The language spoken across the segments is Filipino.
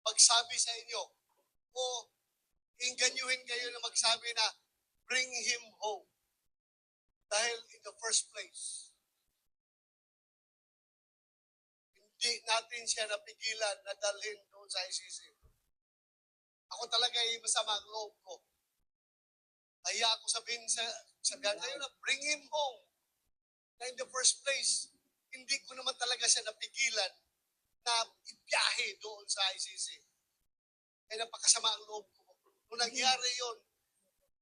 magsabi sa inyo o inganyuhin kayo na magsabi na bring him home. Dahil in the first place, hindi natin siya napigilan na dalhin doon sa ICC. Ako talaga ay masama ang loob ko. Kaya ako sabihin sa kayo na bring him home. Na in the first place, hindi ko naman talaga siya napigilan na ibiyahe doon sa ICC. Kaya napakasama ang loob ko. Nung nangyari yun,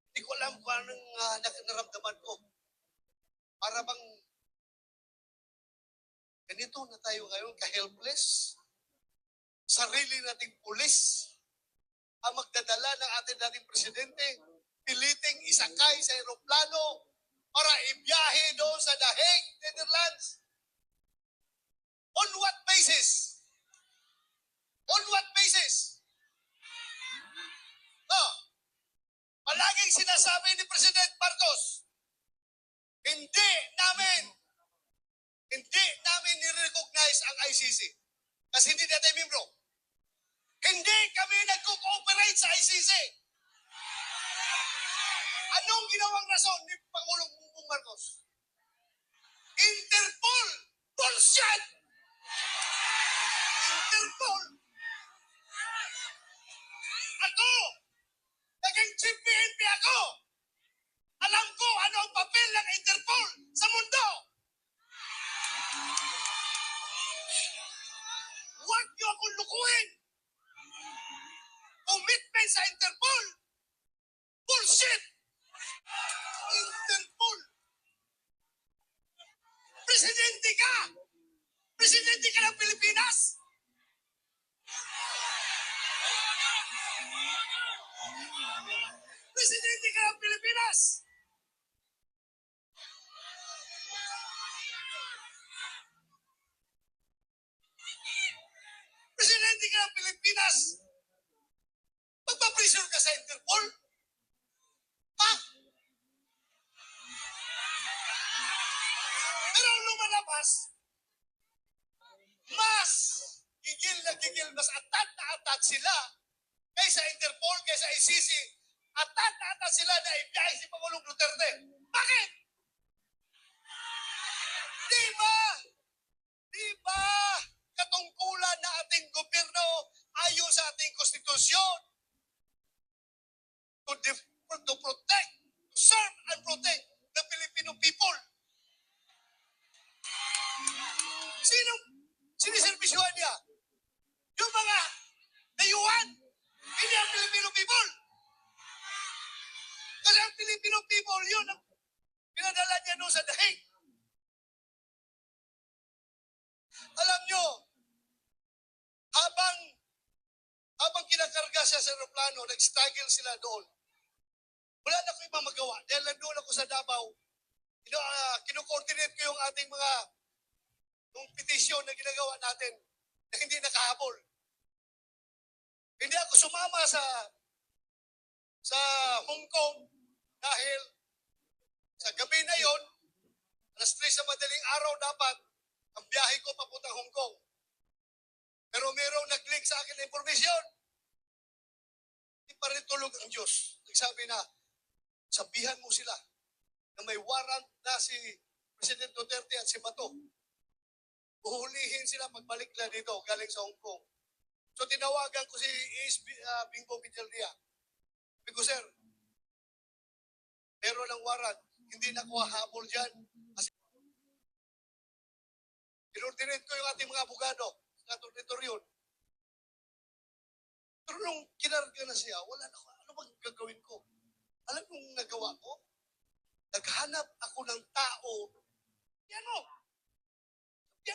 hindi ko alam kung anong naramdaman ko. Para bang ganito na tayo ngayon, ka-helpless. Sarili nating pulis ang magdadala ng ating dating presidente, piliting isakay sa aeroplano para ibiyahe doon sa The Hague, Netherlands. On what basis? On what basis? Palaging sinasabi ni President Marcos, hindi namin ni-recognize ang ICC. Kasi hindi natin membro. Hindi kami nagko-cooperate sa ICC. Anong ginawang rason ni Pangulong Bongbong Marcos? Interpol! Bullshit! Interpol! Ako! Naging chief PNP ako! Alam ko ano ang papel ng Interpol sa mundo! Huwag niyo akong lukuhin! Commitment sa Interpol! Bullshit! Interpol! Presidente ka! Presidente ka ng Pilipinas! Presidente ka ng Pilipinas! Presidente ka ng Pilipinas! Magpa-pressure ka sa Interpol? Ha? Pero lumalabas, mas gigil na gigil, mas atat na atat sila kaysa Interpol, kaysa ICC. Atat na atat sila na ibiyahe si Pangulong Duterte. Bakit? Diba katungkulan na ating gobyerno ayon sa ating konstitusyon to protect, to serve and protect the Filipino people. Siniservisyohan niya? Yung mga dayuhan, hindi ang Filipino people. Kasi ang Filipino people, yun ang pinadala niya doon sa The Hague. Alam nyo, habang kinakarga siya sa aeroplano, nag-struggle sila doon. Wala na ko ibang magawa. Dahil nandun ako sa Davao, kino-coordinate ko yung ating mga yung petisyon na ginagawa natin na hindi nakahabol. Hindi ako sumama sa Hong Kong dahil sa gabi na yon, alas 3 sa madaling araw dapat ang biyahe ko papuntang Hong Kong. Pero merong nag-link sa akin na informasyon. Hindi pa rin tulog ang Diyos. Nagsabi na, sabihan mo sila na may warrant na si President Duterte at si Bato. Uhulihin sila pagbalik nila dito galing sa Hong Kong. So tinawagan ko si Bingo Villarria. Sabi ko, sir, meron ng warrant. Hindi na ko hahabol dyan. Inordinate ko yung ating mga abogado sa teritoryo. Pero nung kinarga na siya, wala na ko. Ano bang gagawin ko? Alam kong nagawa ko? Naghanap ako ng tao. Yan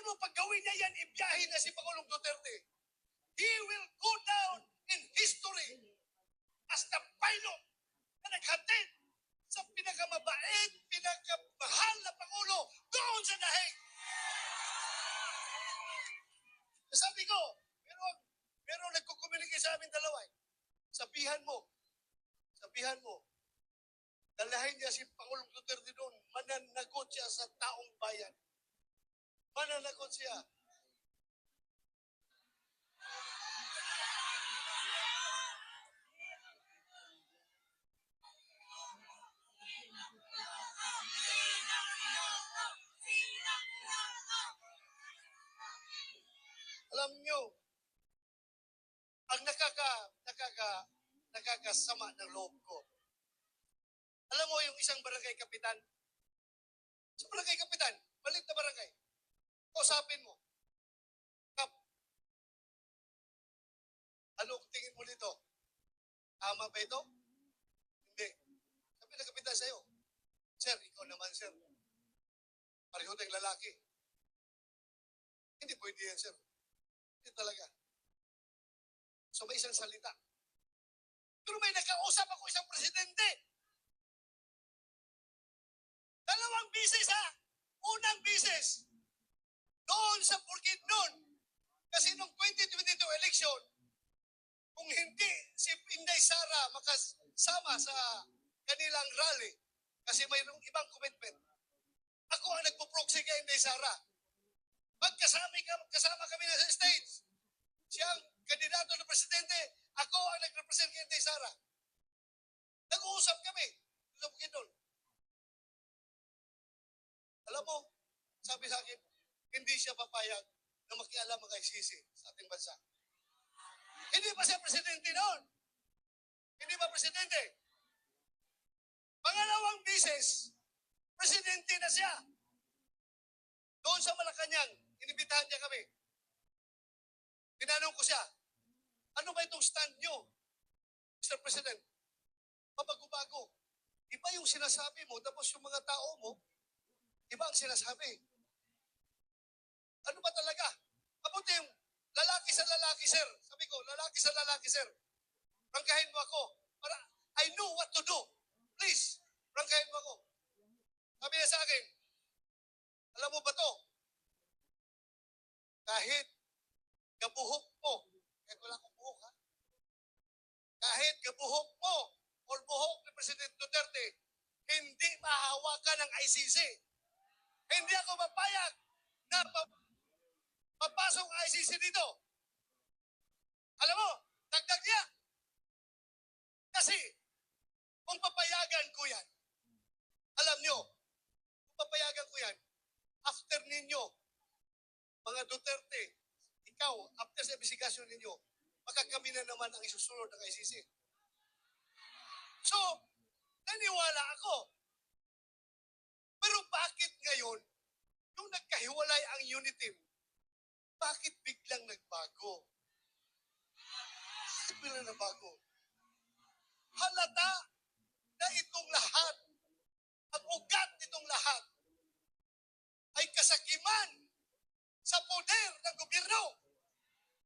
mo, pag gawin niya yan, ibiyahe na si Pangulong Duterte. He will go down in history as the pilot na naghatid sa pinakamabait, pinakamahal na Pangulo doon sa The Hague. Sabi ko, pero nagkukomunikate sa amin dalawa. Sabihan mo, dalahin niya si Pangulong Duterte doon, mananagot siya sa taong bayan. Mananagot siya. ang nakakasama ng loob ko. Alam mo yung isang barangay kapitan? Sa barangay kapitan, maliit na barangay. Kausapin mo. Kap, ano tingin mo dito? Tama ba ito? Hindi. Sabi na kapitan sa'yo, Sir, ikaw naman, sir. Pareho tayong lalaki. Hindi pwede yan, sir. Hindi talaga. So may isang salita. Pero may nakausap ako isang presidente. Dalawang bisis ha. Unang bisis. Doon sa Bukidnon. Kasi nung 2022 election, kung hindi si Inday Sara makasama sa kanilang rally, kasi mayroong ibang commitment, ako ang nagpo-proxy kay Inday Sara. Kasama kami na sa stage. Siyang kandidato na presidente, ako ang nag-represent kay Inday Sara. Nag-uusap kami sa Bukidnon. Alam mo, sabi sa akin, hindi siya papayag na makialam ang ICC sa ating bansa. Hindi pa siya presidente noon. Hindi pa presidente. Pangalawang bisis, presidente na siya. Doon sa Malacanang, inibitahan niya kami. Tinanong ko siya, ano ba itong stand niyo, Mr. President? Pabago-bago. Iba yung sinasabi mo, tapos yung mga tao mo, iba ang sinasabi. Ano ba talaga? Mabuti yung lalaki sa lalaki, sir. Sabi ko, lalaki sa lalaki, sir. Prangkahin mo ako. Para I know what to do. Please, prangkahin mo ako. Sabi niya sa akin, alam mo ba to? Kahit gabuhok mo, kahit wala akong buhok ha, kahit gabuhok mo o buhok ni President Duterte, hindi mahahawakan ng ICC. Hindi ako mapayag na papasok ang ICC dito. Alam mo, dagdag niya. Kasi, kung papayagan ko yan, alam nyo, kung papayagan ko yan, after ninyo, mga Duterte, ikaw, after sa investigasyon ninyo, baka kami na naman ang isusunod ng ICC. So, naniwala ako. Pero bakit ngayon, nung nagkahiwalay ang unit team, bakit biglang nagbago? Bakit biglang nagbago? Halata na itong lahat, ang ugat nitong lahat, ay kasakiman sa poder ng gobyerno.